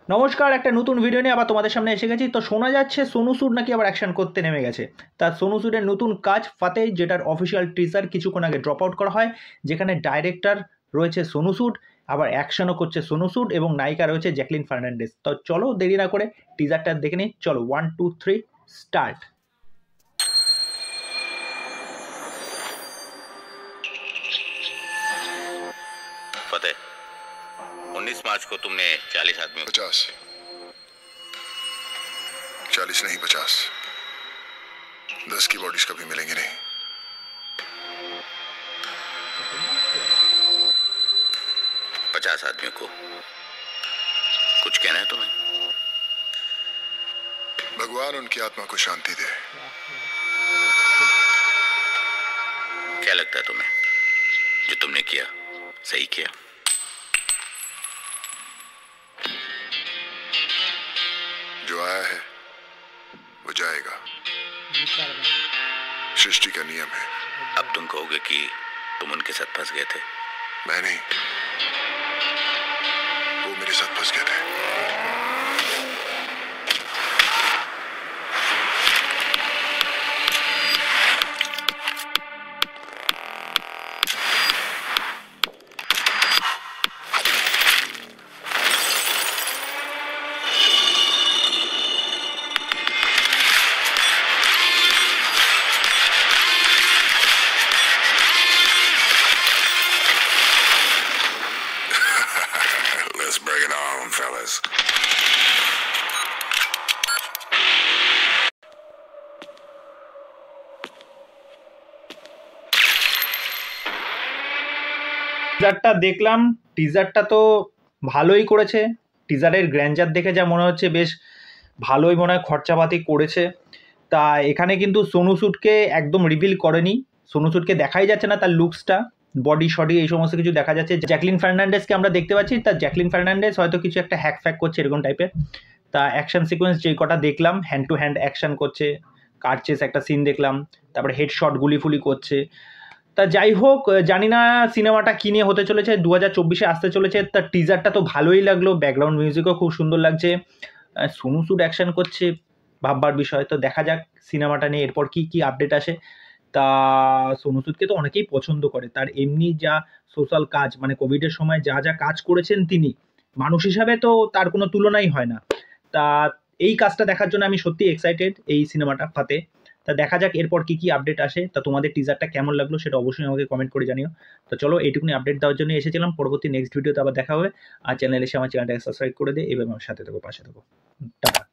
নমস্কার, একটা নতুন ভিডিও নিয়ে আবার তোমাদের সামনে এসে গেছি। তো শোনা যাচ্ছে সোনু সুদ নাকি আবার অ্যাকশন করতে নেমে গেছে। তার সোনু সুদের নতুন কাজ ফাতে, যেটার অফিসিয়াল টিজার কিছুক্ষণ আগে ড্রপ আউট করা হয়, যেখানে ডাইরেক্টর রয়েছে সোনু সুদ, আবার অ্যাকশনও করছে সোনু সুদ এবং নায়িকা রয়েছে জ্যাকলিন ফার্নান্ডেজ। তো চলো দেরি না করে টিজারটা দেখে নিই। চলো 1 2 3 স্টার্ট। फतेह, 19 मार्च को तुमने 40 आदमियों 40 नहीं 50, 10 की बॉडीज कभी मिलेंगी नहीं। पचास आदमियों को कुछ कहना है तुम्हें? भगवान उनकी आत्मा को शांति दे। क्या लगता है तुम्हें जो तुमने किया सही किया? जो आया है वो जाएगा, सृष्टि का नियम है। अब तुम कहोगे कि तुम उनके साथ फंस गए थे। मैं नहीं, वो मेरे साथ फंस गए थे। Let's bring it on, fellas. টিজারটা দেখলাম, টিজারটা তো ভালোই করেছে। টিজারের গ্র্যান্ডার দেখে যা মনে হচ্ছে বেশ ভালোই মনে হয় খরচাপাতি করেছে। তা এখানে কিন্তু সোনু সুদকে একদম রিভিল করেনি, সোনু সুদকে দেখাই যাচ্ছে না, তার লুকসটা, বডি শডি এই সমস্ত কিছু দেখা যাচ্ছে। জ্যাকলিন ফার্নান্ডেজকে আমরা দেখতে পাচ্ছি, তা জ্যাকলিন ফার্নান্ডেজ হয়তো কিছু একটা হ্যাক ফ্যাক করছে এরকম টাইপের। তা অ্যাকশন সিকোয়েন্স যে কটা দেখলাম, হ্যান্ড টু হ্যান্ড অ্যাকশন করছে, কার চেস একটা সিন দেখলাম, তারপরে হেডশট গুলিফুলি করছে। তা যাই হোক, জানি না সিনেমাটা কী নিয়ে হতে চলেছে, 2024-এ আসতে চলেছে। তার টিজারটা তো ভালোই লাগলো, ব্যাকগ্রাউন্ড মিউজিকও খুব সুন্দর লাগছে, সোনু সুদ অ্যাকশন করছে, ভাববার বিষয়। তো দেখা যাক সিনেমাটা নিয়ে এরপর কি কি আপডেট আসে। তা সোনু সুদকে তো অনেকেই পছন্দ করে, তার এমনি যা সোশ্যাল কাজ, মানে কোভিডের সময় যা যা কাজ করেছেন তিনি, মানুষ হিসাবে তো তার কোনো তুলনাই হয় না। তা এই কাজটা দেখার জন্য আমি সত্যি এক্সাইটেড, এই সিনেমাটা ফাতে। তা দেখা যাক এরপর কি কি আপডেট আসে। তা তোমাদের টিজারটা কেমন লাগলো সেটা অবশ্যই আমাকে কমেন্ট করে জানিও। তো চলো এইটুকুনি আপডেট দেওয়ার জন্য এসেছিলাম, পরবর্তী নেক্সট ভিডিওতে আবার দেখা হবে। আর চ্যানেল এসে আমার চ্যানেলটাকে সাবস্ক্রাইব করে দে, এভাবে আমার সাথে থাকো, পাশে থাকো। টাটা।